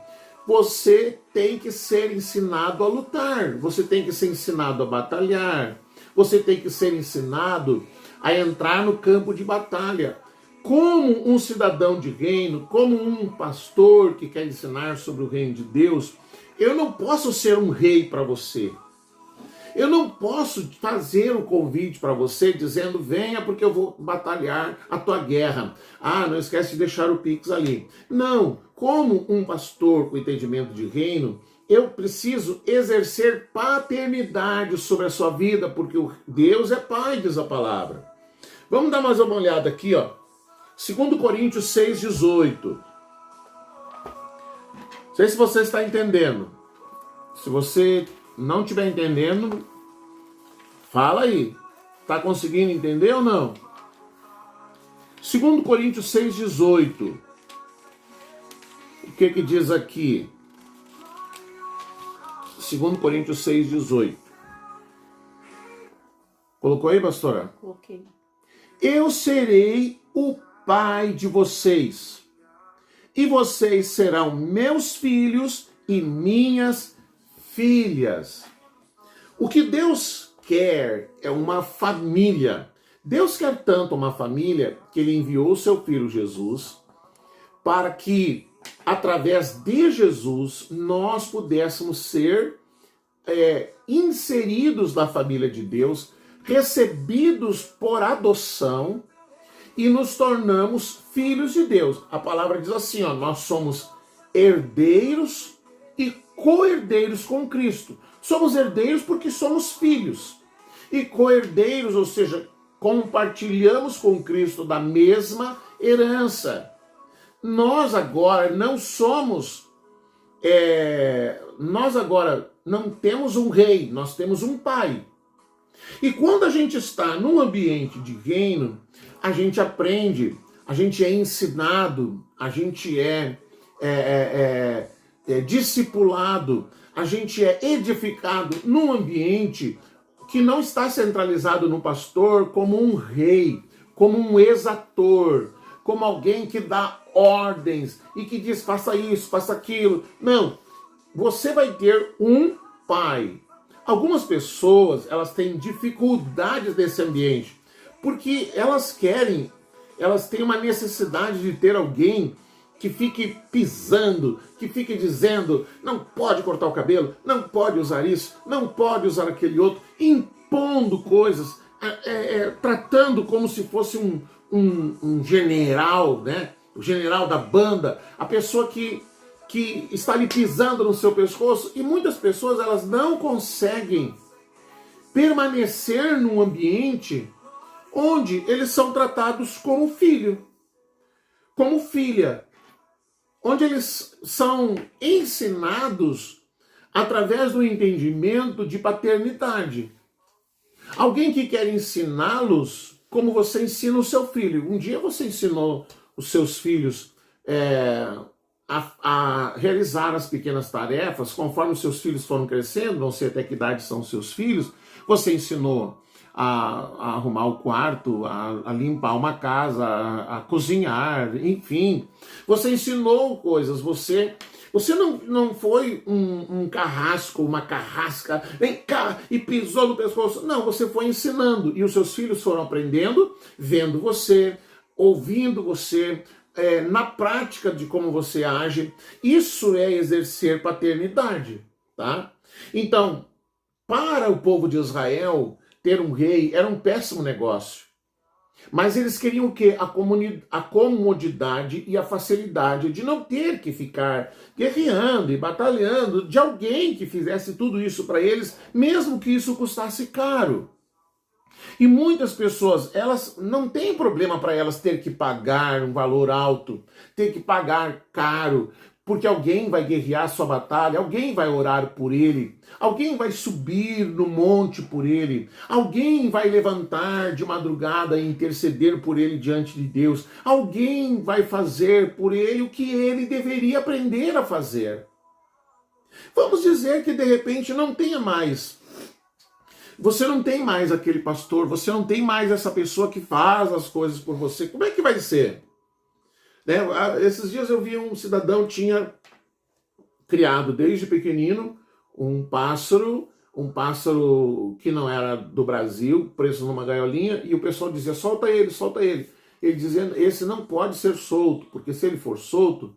S2: você tem que ser ensinado a lutar, você tem que ser ensinado a batalhar, você tem que ser ensinado a entrar no campo de batalha. Como um cidadão de reino, como um pastor que quer ensinar sobre o reino de Deus, eu não posso ser um rei para você. Eu não posso fazer um convite para você dizendo, venha porque eu vou batalhar a tua guerra. Não esquece de deixar o Pix ali. Não, como um pastor com entendimento de reino, eu preciso exercer paternidade sobre a sua vida, porque Deus é pai, diz a palavra. Vamos dar mais uma olhada aqui, ó. 2 Coríntios 6,18. Não sei se você está entendendo. Se você não estiver entendendo, fala aí. Está conseguindo entender ou não? 2 Coríntios 6,18. O que diz aqui? 2 Coríntios 6,18. Colocou aí, pastora?
S3: Coloquei.
S2: Eu serei o pai de vocês, e vocês serão meus filhos e minhas filhas. O que Deus quer é uma família. Deus quer tanto uma família que ele enviou o seu filho Jesus para que, através de Jesus, nós pudéssemos ser inseridos na família de Deus, recebidos por adoção e nos tornamos filhos de Deus. A palavra diz assim, ó, nós somos herdeiros e co-herdeiros com Cristo. Somos herdeiros porque somos filhos. E co-herdeiros, ou seja, compartilhamos com Cristo da mesma herança. Nós agora não somos, nós agora não temos um rei, nós temos um pai. E quando a gente está num ambiente de reino, a gente aprende, a gente é ensinado, a gente é discipulado, a gente é edificado num ambiente que não está centralizado no pastor como um rei, como um exator, como alguém que dá ordens e que diz faça isso, faça aquilo. Não, você vai ter um pai. Algumas pessoas, elas têm dificuldades nesse ambiente, porque elas têm uma necessidade de ter alguém que fique pisando, que fique dizendo, não pode cortar o cabelo, não pode usar isso, não pode usar aquele outro, impondo coisas, tratando como se fosse um general, né? O general da banda, a pessoa que está ali pisando no seu pescoço, e muitas pessoas elas não conseguem permanecer num ambiente onde eles são tratados como filho, como filha, onde eles são ensinados através do entendimento de paternidade. Alguém que quer ensiná-los como você ensina o seu filho. Um dia você ensinou os seus filhos a realizar as pequenas tarefas, conforme os seus filhos foram crescendo, não sei até que idade são os seus filhos, você ensinou a arrumar o quarto, a limpar uma casa, a cozinhar, enfim. Você ensinou coisas, você não foi um carrasco, uma carrasca, vem cá e pisou no pescoço. Não, você foi ensinando e os seus filhos foram aprendendo, vendo você, ouvindo você, na prática de como você age. Isso é exercer paternidade, tá? Então, para o povo de Israel, ter um rei era um péssimo negócio. Mas eles queriam o quê? A comodidade e a facilidade de não ter que ficar guerreando e batalhando, de alguém que fizesse tudo isso para eles, mesmo que isso custasse caro. E muitas pessoas, elas não têm problema para elas ter que pagar um valor alto, ter que pagar caro, porque alguém vai guerrear sua batalha, alguém vai orar por ele, alguém vai subir no monte por ele, alguém vai levantar de madrugada e interceder por ele diante de Deus, alguém vai fazer por ele o que ele deveria aprender a fazer. Vamos dizer que de repente não tenha mais. Você não tem mais aquele pastor, você não tem mais essa pessoa que faz as coisas por você. Como é que vai ser? Esses dias eu vi um cidadão tinha criado desde pequenino um pássaro que não era do Brasil, preso numa gaiolinha, e o pessoal dizia, solta ele, solta ele. Ele dizendo, esse não pode ser solto, porque se ele for solto,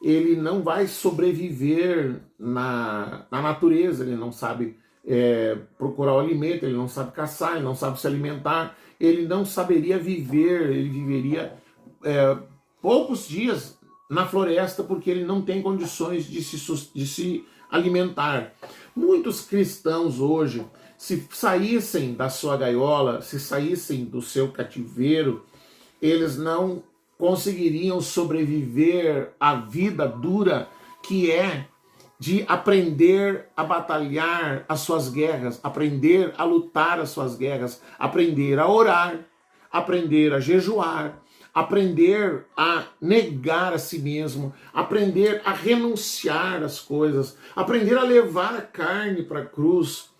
S2: ele não vai sobreviver na natureza, ele não sabe procurar o alimento, ele não sabe caçar, ele não sabe se alimentar, ele não saberia viver, ele viveria poucos dias na floresta porque ele não tem condições de se alimentar. Muitos cristãos hoje, se saíssem da sua gaiola, se saíssem do seu cativeiro, eles não conseguiriam sobreviver à vida dura que é de aprender a batalhar as suas guerras, aprender a lutar as suas guerras, aprender a orar, aprender a jejuar, aprender a negar a si mesmo, aprender a renunciar às coisas, aprender a levar a carne para a cruz.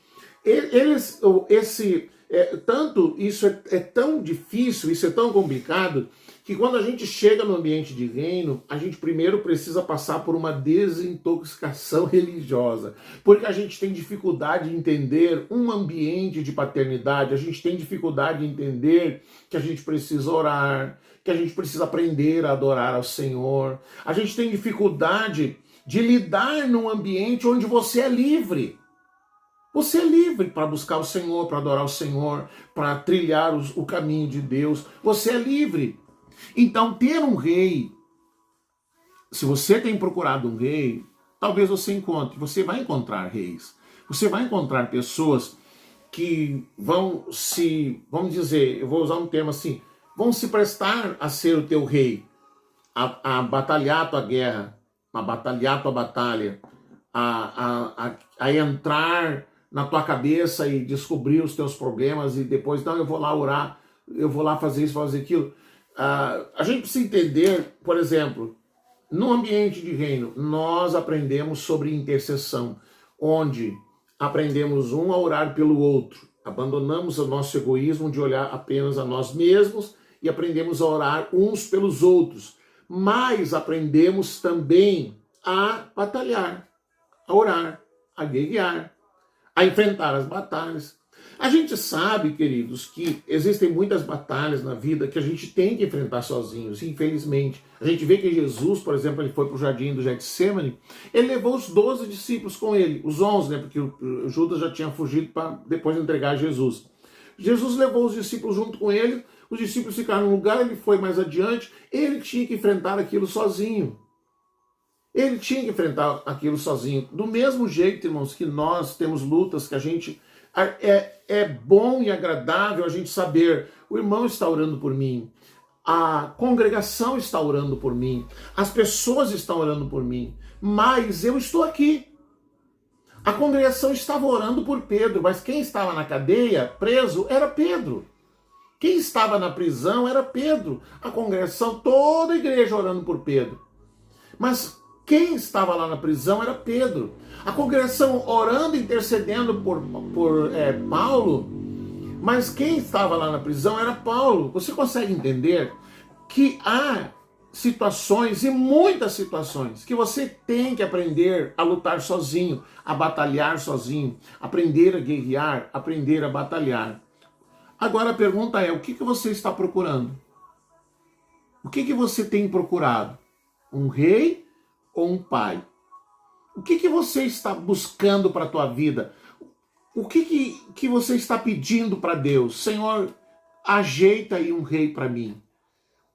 S2: Isso é tão difícil, isso é tão complicado, que quando a gente chega no ambiente de reino, a gente primeiro precisa passar por uma desintoxicação religiosa, porque a gente tem dificuldade de entender um ambiente de paternidade, a gente tem dificuldade de entender que a gente precisa orar, que a gente precisa aprender a adorar ao Senhor, a gente tem dificuldade de lidar num ambiente onde você é livre. Você é livre para buscar o Senhor, para adorar o Senhor, para trilhar o caminho de Deus. Você é livre. Então, ter um rei, se você tem procurado um rei, talvez você encontre, você vai encontrar reis. Você vai encontrar pessoas que vão vamos dizer, eu vou usar um termo assim, vão se prestar a ser o teu rei, a batalhar a tua guerra, a batalhar a tua batalha, a entrar na tua cabeça e descobrir os teus problemas e depois, não, eu vou lá orar, eu vou lá fazer isso, fazer aquilo. A gente precisa entender, por exemplo, no ambiente de reino, nós aprendemos sobre intercessão, onde aprendemos um a orar pelo outro, abandonamos o nosso egoísmo de olhar apenas a nós mesmos e aprendemos a orar uns pelos outros, mas aprendemos também a batalhar, a orar, a guerrear, a enfrentar as batalhas. A gente sabe, queridos, que existem muitas batalhas na vida que a gente tem que enfrentar sozinhos, infelizmente. A gente vê que Jesus, por exemplo, ele foi para o jardim do Getsêmani, ele levou os 12 discípulos com ele, os 11, né, porque o Judas já tinha fugido para depois entregar Jesus. Jesus levou os discípulos junto com ele, os discípulos ficaram no lugar, ele foi mais adiante, ele tinha que enfrentar aquilo sozinho. Ele tinha que enfrentar aquilo sozinho. Do mesmo jeito, irmãos, que nós temos lutas que a gente... É bom e agradável a gente saber, o irmão está orando por mim, a congregação está orando por mim, as pessoas estão orando por mim, mas eu estou aqui. A congregação estava orando por Pedro, mas quem estava na cadeia, preso, era Pedro. Quem estava na prisão era Pedro. A congregação, toda a igreja orando por Pedro. Mas quem estava lá na prisão era Pedro. A congregação orando, intercedendo por Paulo, mas quem estava lá na prisão era Paulo. Você consegue entender que há situações, e muitas situações, que você tem que aprender a lutar sozinho, a batalhar sozinho, aprender a guerrear, aprender a batalhar. Agora a pergunta é, o que você está procurando? O que você tem procurado? Um rei ou um pai? O que você está buscando para a tua vida? O que você está pedindo para Deus? Senhor, ajeita aí um rei para mim.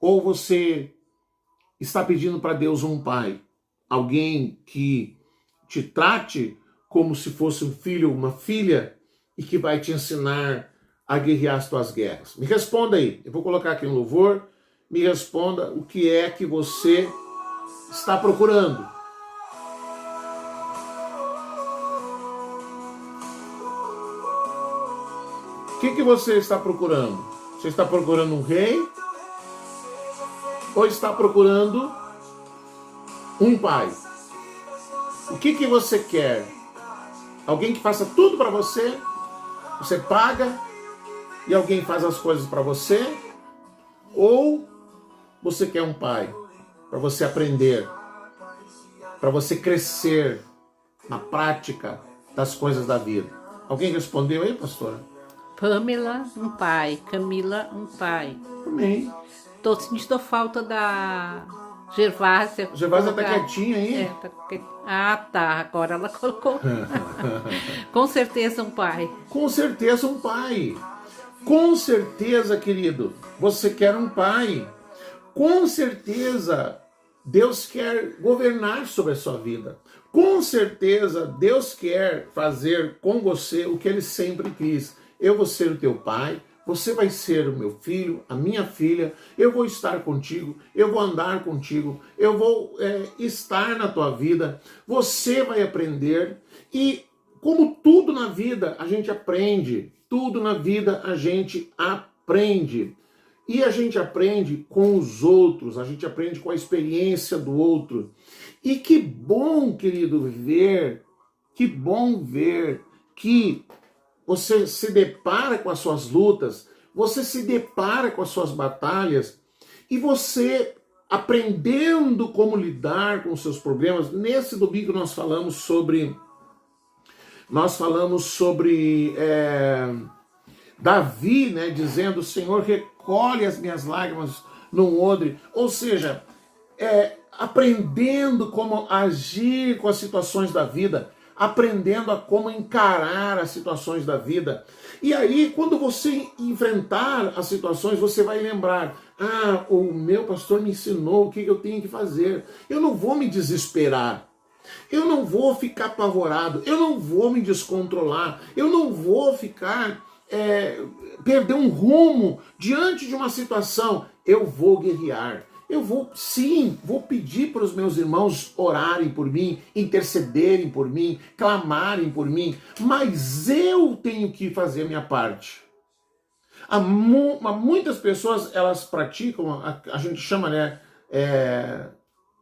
S2: Ou você está pedindo para Deus um pai? Alguém que te trate como se fosse um filho ou uma filha e que vai te ensinar a guerrear as tuas guerras. Me responda aí. Eu vou colocar aqui um louvor. Me responda o que é que você está procurando. O que você está procurando? Você está procurando um rei? Ou está procurando um pai? O que você quer? Alguém que faça tudo para você? Você paga e alguém faz as coisas para você? Ou você quer um pai para você aprender, para você crescer na prática das coisas da vida? Alguém respondeu aí, pastora?
S3: Pamela, um pai. Camila, um pai.
S2: Amém.
S3: Tô sentindo falta da Gervásia.
S2: Gervásia tá quietinha aí?
S3: Tá. Agora ela colocou. Com certeza um pai.
S2: Com certeza um pai. Com certeza, querido, você quer um pai. Com certeza, Deus quer governar sobre a sua vida. Com certeza, Deus quer fazer com você o que Ele sempre quis. Eu vou ser o teu pai, você vai ser o meu filho, a minha filha, eu vou estar contigo, eu vou andar contigo, eu vou estar na tua vida, você vai aprender. E como tudo na vida, a gente aprende, tudo na vida a gente aprende. E a gente aprende com os outros, a gente aprende com a experiência do outro. E que bom, querido, que bom ver que você se depara com as suas lutas, você se depara com as suas batalhas, e você aprendendo como lidar com os seus problemas. Nesse domingo nós falamos sobre Davi, né, dizendo: Senhor, recolhe as minhas lágrimas num odre. Ou seja, aprendendo como agir com as situações da vida, aprendendo a como encarar as situações da vida. E aí, quando você enfrentar as situações, você vai lembrar: ah, o meu pastor me ensinou o que eu tenho que fazer. Eu não vou me desesperar. Eu não vou ficar apavorado. Eu não vou me descontrolar. Eu não vou ficar perder um rumo diante de uma situação. Eu vou guerrear. Eu vou pedir para os meus irmãos orarem por mim, intercederem por mim, clamarem por mim, mas eu tenho que fazer a minha parte. Muitas pessoas, elas praticam, a gente chama, né,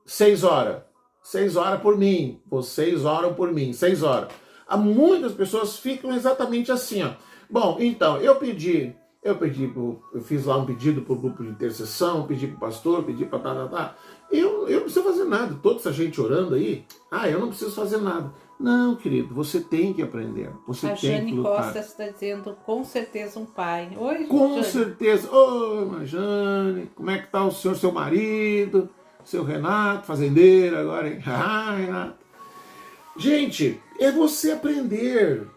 S2: 6 horas. 6 horas por mim, vocês oram por mim, 6 horas. Muitas pessoas ficam exatamente assim, ó. Bom, então, eu fiz lá um pedido para o grupo de intercessão, pedi para o pastor, pedi para Eu não preciso fazer nada. Toda essa gente orando aí, eu não preciso fazer nada. Não, querido, você tem que aprender. Você tem
S3: Jane
S2: que lutar.
S3: Costa está dizendo, com certeza um pai. Oi,
S2: Com
S3: Jane.
S2: certeza. Oi, Jane, como é que está o senhor, seu marido, seu Renato, fazendeiro agora, hein? Ah, Renato. Gente, é você aprender.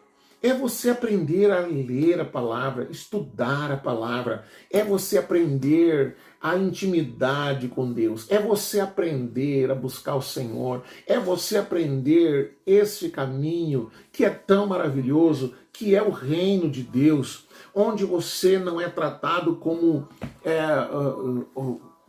S2: É você aprender a ler a palavra, estudar a palavra. É você aprender a intimidade com Deus. É você aprender a buscar o Senhor. É você aprender esse caminho que é tão maravilhoso, que é o reino de Deus, onde você não é tratado como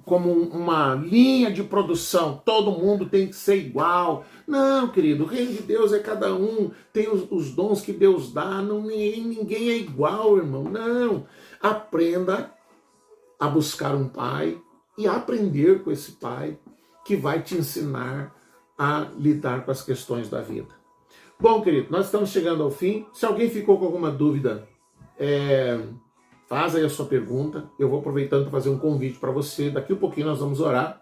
S2: uma linha de produção, todo mundo tem que ser igual. Não, querido, o reino de Deus é cada um, tem os dons que Deus dá, ninguém é igual, irmão. Não, aprenda a buscar um pai e a aprender com esse pai que vai te ensinar a lidar com as questões da vida. Bom, querido, nós estamos chegando ao fim. Se alguém ficou com alguma dúvida, faz aí a sua pergunta. Eu vou aproveitando para fazer um convite para você. Daqui a pouquinho nós vamos orar.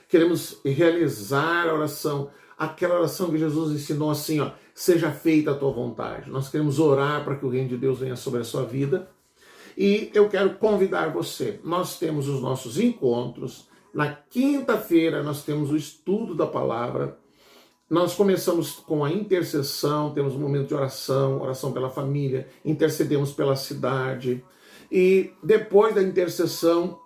S2: Queremos realizar a oração, aquela oração que Jesus ensinou assim, ó: seja feita a tua vontade. Nós queremos orar para que o reino de Deus venha sobre a sua vida. E eu quero convidar você. Nós temos os nossos encontros. Na quinta-feira nós temos o estudo da palavra. Nós começamos com a intercessão, temos um momento de oração pela família, intercedemos pela cidade. E depois da intercessão,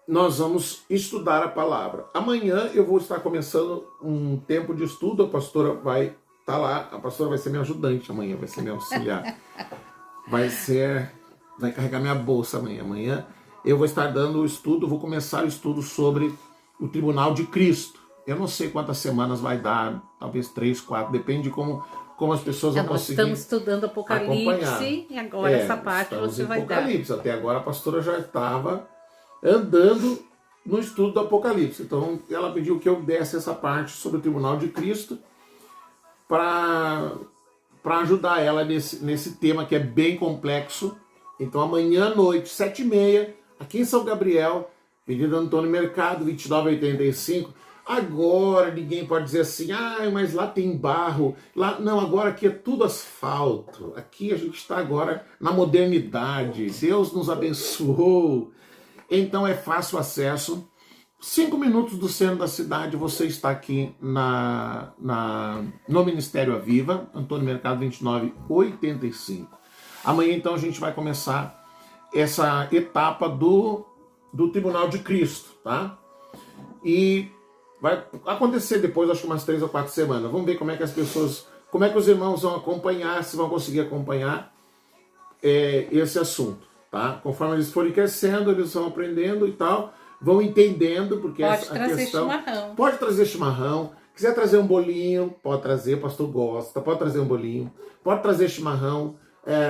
S2: nós vamos estudar a palavra. Amanhã eu vou estar começando um tempo de estudo, a pastora vai estar lá, a pastora vai ser minha ajudante amanhã, vai ser minha auxiliar. Vai carregar minha bolsa amanhã. Amanhã eu vou estar dando o estudo, vou começar o estudo sobre o Tribunal de Cristo. Eu não sei quantas semanas vai dar, talvez 3, 4, depende de como as pessoas vão conseguir
S3: acompanhar. Nós estamos estudando Apocalipse e agora essa parte você vai dar.
S2: Apocalipse. Até agora a pastora já estava andando no estudo do Apocalipse. Então ela pediu que eu desse essa parte sobre o Tribunal de Cristo para ajudar ela nesse tema que é bem complexo. Então amanhã à noite, 7h30, aqui em São Gabriel, Avenida Antônio Mercado, 2985. Agora ninguém pode dizer assim, mas lá tem barro. Não, agora aqui é tudo asfalto. Aqui a gente está agora na modernidade. Deus nos abençoou. Então é fácil acesso. 5 minutos do centro da cidade, você está aqui no Ministério Aviva, Antônio Mercado 2985. Amanhã então a gente vai começar essa etapa do Tribunal de Cristo, tá? E vai acontecer depois, acho que umas 3 ou 4 semanas. Vamos ver como é que os irmãos vão acompanhar, se vão conseguir acompanhar esse assunto, tá? Conforme eles forem crescendo, eles vão aprendendo e tal, vão entendendo, porque
S3: pode trazer chimarrão.
S2: Pode trazer chimarrão. Quiser trazer um bolinho, pode trazer, o pastor gosta, pode trazer um bolinho, pode trazer chimarrão.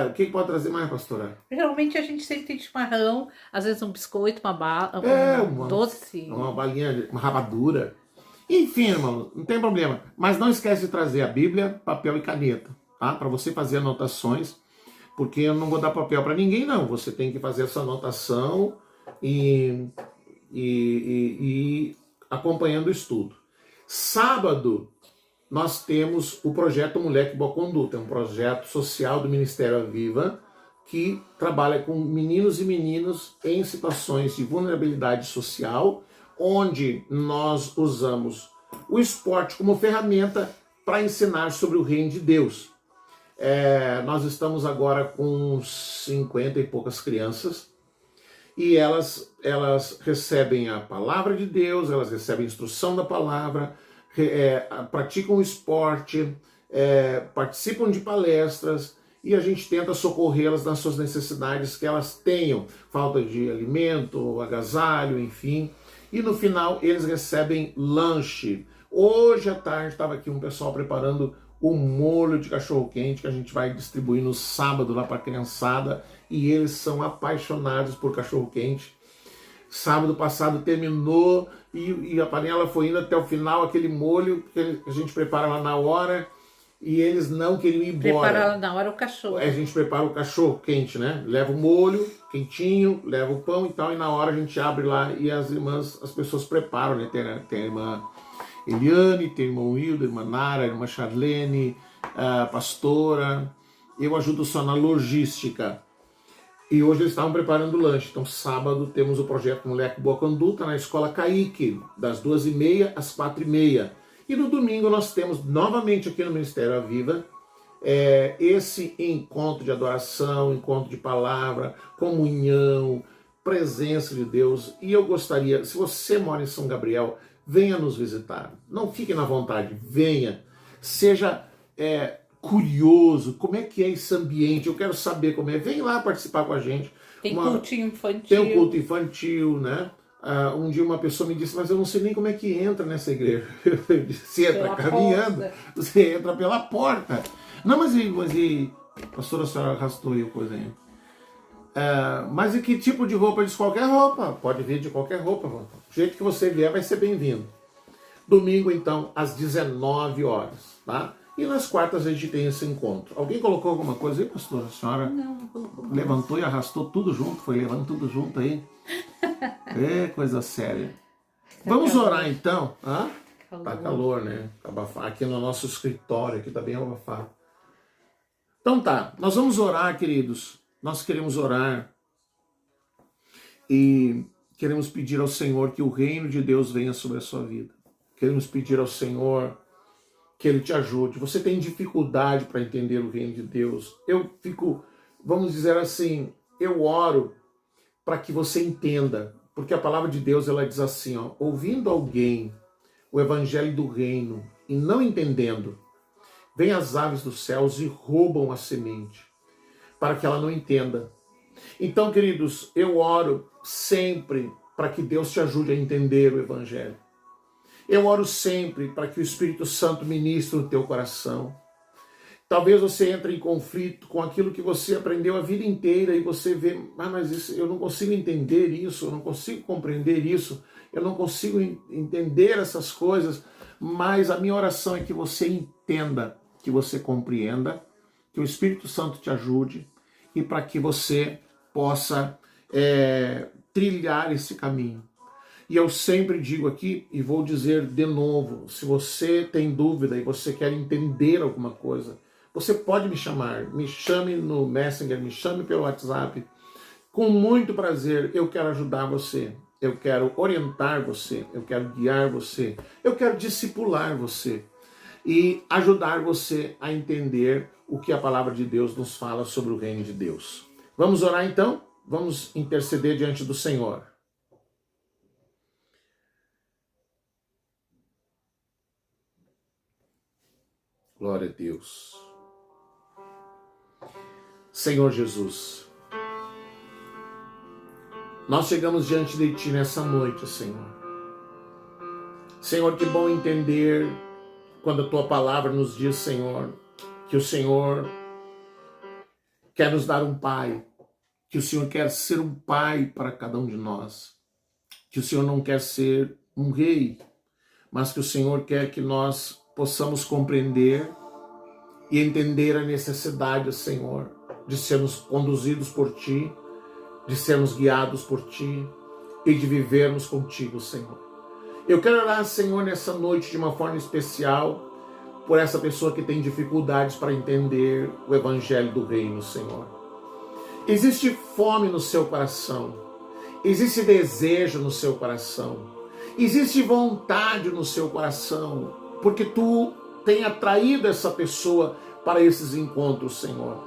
S2: O que pode trazer mais, pastora?
S3: Geralmente a gente sempre tem chimarrão, às vezes um biscoito, uma bala, doce.
S2: Uma balinha, uma rapadura. Enfim, irmão, não tem problema. Mas não esquece de trazer a Bíblia, papel e caneta, tá? Para você fazer anotações, porque eu não vou dar papel para ninguém, não. Você tem que fazer essa anotação e acompanhando o estudo. Sábado, nós temos o projeto Moleque Boa Conduta, é um projeto social do Ministério Aviva que trabalha com meninos e meninas em situações de vulnerabilidade social, onde nós usamos o esporte como ferramenta para ensinar sobre o reino de Deus. Nós estamos agora com 50 e poucas crianças e elas recebem a palavra de Deus, elas recebem a instrução da palavra, praticam o esporte, participam de palestras e a gente tenta socorrê-las nas suas necessidades que elas tenham, falta de alimento, agasalho, enfim. E no final eles recebem lanche. Hoje à tarde estava aqui um pessoal preparando o molho de cachorro-quente que a gente vai distribuir no sábado lá para a criançada e eles são apaixonados por cachorro-quente. Sábado passado terminou e a panela foi indo até o final, aquele molho que a gente prepara lá na hora e eles não queriam ir embora.
S3: Prepara lá na hora o cachorro.
S2: A gente prepara o cachorro quente, né? Leva o molho quentinho, leva o pão e tal, e na hora a gente abre lá e as pessoas preparam, né? Tem a irmã Eliane, tem o irmão Hildo, a irmã Nara, a irmã Charlene, a pastora. Eu ajudo só na logística. E hoje eles estavam preparando o lanche. Então, sábado, temos o projeto Moleque Boa Conduta na Escola Caique, das 2h30 às 4h30. E no domingo nós temos novamente aqui no Ministério Aviva esse encontro de adoração, encontro de palavra, comunhão, presença de Deus. E eu gostaria, se você mora em São Gabriel, venha nos visitar. Não fique na vontade, venha. Seja curioso, como é que é esse ambiente, eu quero saber como é. Vem lá participar com a gente.
S3: Tem culto infantil.
S2: Tem um culto infantil, né? Um dia uma pessoa me disse, mas eu não sei nem como é que entra nessa igreja. Eu disse, você entra caminhando, você entra pela porta. Não, mas pastora, a senhora arrastou aí a coisa aí. Mas e que tipo de roupa? Diz qualquer roupa, pode vir de qualquer roupa. Do jeito que você vier vai ser bem-vindo. Domingo, então, às 19 horas, tá? E nas quartas a gente tem esse encontro. Alguém colocou alguma coisa aí, pastora? A senhora
S3: não colocou.
S2: Levantou e arrastou tudo junto, foi levando tudo junto aí. Coisa séria. Vamos orar então? Tá calor, né? Aqui no nosso escritório, aqui tá bem abafado. Então tá, nós vamos orar, queridos. Nós queremos orar e queremos pedir ao Senhor que o reino de Deus venha sobre a sua vida. Queremos pedir ao Senhor que Ele te ajude. Você tem dificuldade para entender o reino de Deus. Eu fico, vamos dizer assim, eu oro para que você entenda. Porque a palavra de Deus, ela diz assim, ouvindo alguém o evangelho do reino e não entendendo, vêm as aves dos céus e roubam a semente, para que ela não entenda. Então, queridos, eu oro sempre para que Deus te ajude a entender o evangelho. Eu oro sempre para que o Espírito Santo ministre no teu coração. Talvez você entre em conflito com aquilo que você aprendeu a vida inteira e você vê, mas isso, eu não consigo entender isso, eu não consigo compreender isso, eu não consigo entender essas coisas, mas a minha oração é que você entenda, que você compreenda, que o Espírito Santo te ajude e para que você possa trilhar esse caminho. E eu sempre digo aqui, e vou dizer de novo, se você tem dúvida e você quer entender alguma coisa, você pode me chamar, me chame no Messenger, me chame pelo WhatsApp. Com muito prazer, eu quero ajudar você, eu quero orientar você, eu quero guiar você, eu quero discipular você e ajudar você a entender o que a palavra de Deus nos fala sobre o reino de Deus. Vamos orar então? Vamos interceder diante do Senhor. Glória a Deus. Senhor Jesus, nós chegamos diante de Ti nessa noite, Senhor. Senhor, que bom entender quando a Tua palavra nos diz, Senhor, que o Senhor quer nos dar um pai, que o Senhor quer ser um pai para cada um de nós, que o Senhor não quer ser um rei, mas que o Senhor quer que nós possamos compreender e entender a necessidade, Senhor, de sermos conduzidos por Ti, de sermos guiados por Ti e de vivermos contigo, Senhor. Eu quero orar, Senhor, nessa noite de uma forma especial por essa pessoa que tem dificuldades para entender o Evangelho do Reino, Senhor. Existe fome no seu coração, existe desejo no seu coração, existe vontade no seu coração, porque Tu tem atraído essa pessoa para esses encontros, Senhor.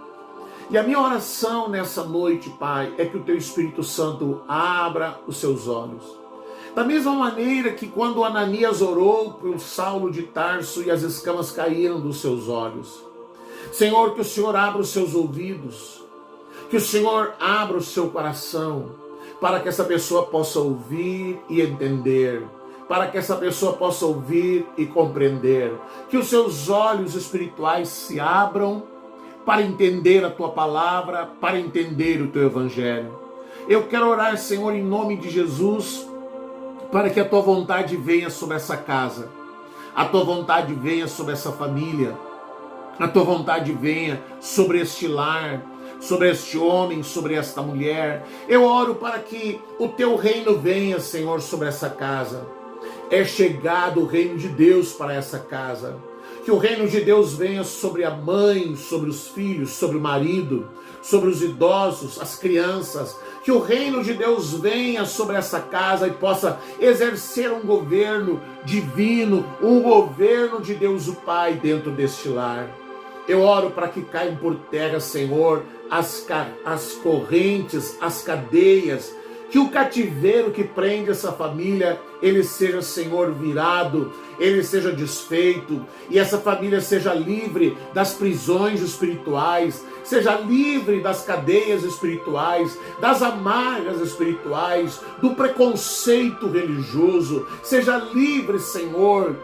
S2: E a minha oração nessa noite, Pai, é que o Teu Espírito Santo abra os seus olhos. Da mesma maneira que quando Ananias orou por Saulo de Tarso e as escamas caíram dos seus olhos. Senhor, que o Senhor abra os seus ouvidos, que o Senhor abra o seu coração, para que essa pessoa possa ouvir e entender, para que essa pessoa possa ouvir e compreender, que os seus olhos espirituais se abram para entender a Tua palavra, para entender o Teu Evangelho. Eu quero orar, Senhor, em nome de Jesus, para que a Tua vontade venha sobre essa casa, a Tua vontade venha sobre essa família, a Tua vontade venha sobre este lar, sobre este homem, sobre esta mulher. Eu oro para que o Teu reino venha, Senhor, sobre essa casa. É chegado o reino de Deus para essa casa. Que o reino de Deus venha sobre a mãe, sobre os filhos, sobre o marido, sobre os idosos, as crianças. Que o reino de Deus venha sobre essa casa e possa exercer um governo divino, um governo de Deus o Pai dentro deste lar. Eu oro para que caiam por terra, Senhor, as correntes, as cadeias, que o cativeiro que prende essa família, ele seja, Senhor, virado, ele seja desfeito, e essa família seja livre das prisões espirituais, seja livre das cadeias espirituais, das amarras espirituais, do preconceito religioso, seja livre, Senhor,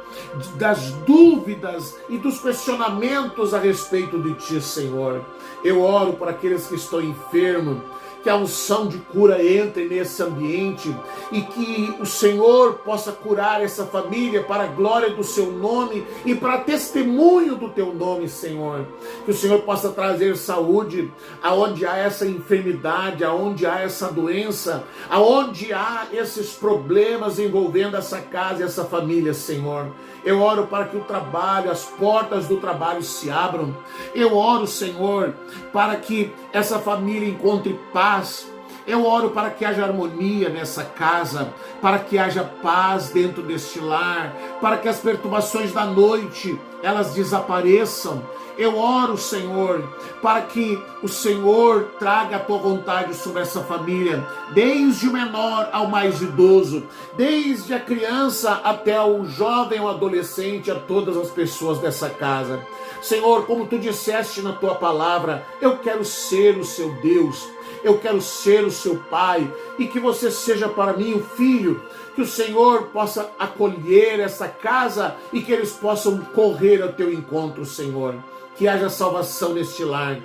S2: das dúvidas e dos questionamentos a respeito de Ti, Senhor. Eu oro para aqueles que estão enfermos, que a unção de cura entre nesse ambiente e que o Senhor possa curar essa família para a glória do Seu nome e para testemunho do Teu nome, Senhor. Que o Senhor possa trazer saúde aonde há essa enfermidade, aonde há essa doença, aonde há esses problemas envolvendo essa casa e essa família, Senhor. Eu oro para que o trabalho, as portas do trabalho se abram. Eu oro, Senhor, para que essa família encontre paz. Eu oro para que haja harmonia nessa casa, para que haja paz dentro deste lar, para que as perturbações da noite, elas desapareçam. Eu oro, Senhor, para que o Senhor traga a Tua vontade sobre essa família, desde o menor ao mais idoso, desde a criança até o jovem ou adolescente, a todas as pessoas dessa casa. Senhor, como Tu disseste na Tua palavra, eu quero ser o Seu Deus, eu quero ser o Seu Pai, e que Você seja para mim o Filho, que o Senhor possa acolher essa casa e que eles possam correr ao Teu encontro, Senhor. Que haja salvação neste lar,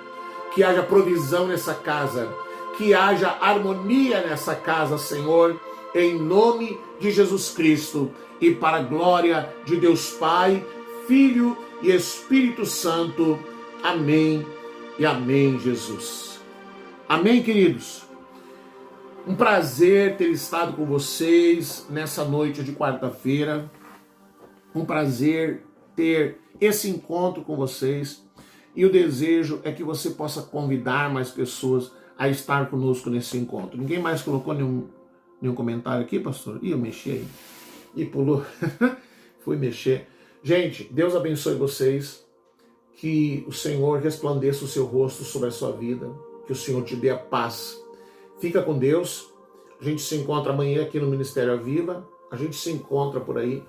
S2: que haja provisão nessa casa, que haja harmonia nessa casa, Senhor, em nome de Jesus Cristo e para a glória de Deus Pai, Filho e Espírito Santo. Amém e amém, Jesus. Amém, queridos? Um prazer ter estado com vocês nessa noite de quarta-feira. Um prazer ter esse encontro com vocês. E o desejo é que você possa convidar mais pessoas a estar conosco nesse encontro. Ninguém mais colocou nenhum comentário aqui, pastor? Ih, eu mexi aí. Ih, pulou. Fui mexer. Gente, Deus abençoe vocês. Que o Senhor resplandeça o seu rosto sobre a sua vida. Que o Senhor te dê a paz. Fica com Deus. A gente se encontra amanhã aqui no Ministério Aviva. A gente se encontra por aí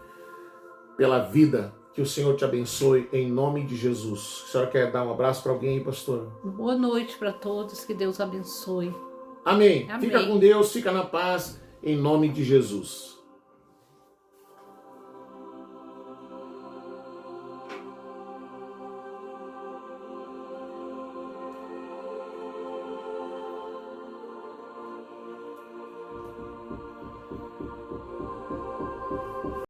S2: pela vida. Que o Senhor te abençoe em nome de Jesus. A senhora quer dar um abraço para alguém aí, pastor?
S3: Boa noite para todos, que Deus abençoe.
S2: Amém.
S3: Amém.
S2: Fica com Deus, fica na paz, em nome de Jesus.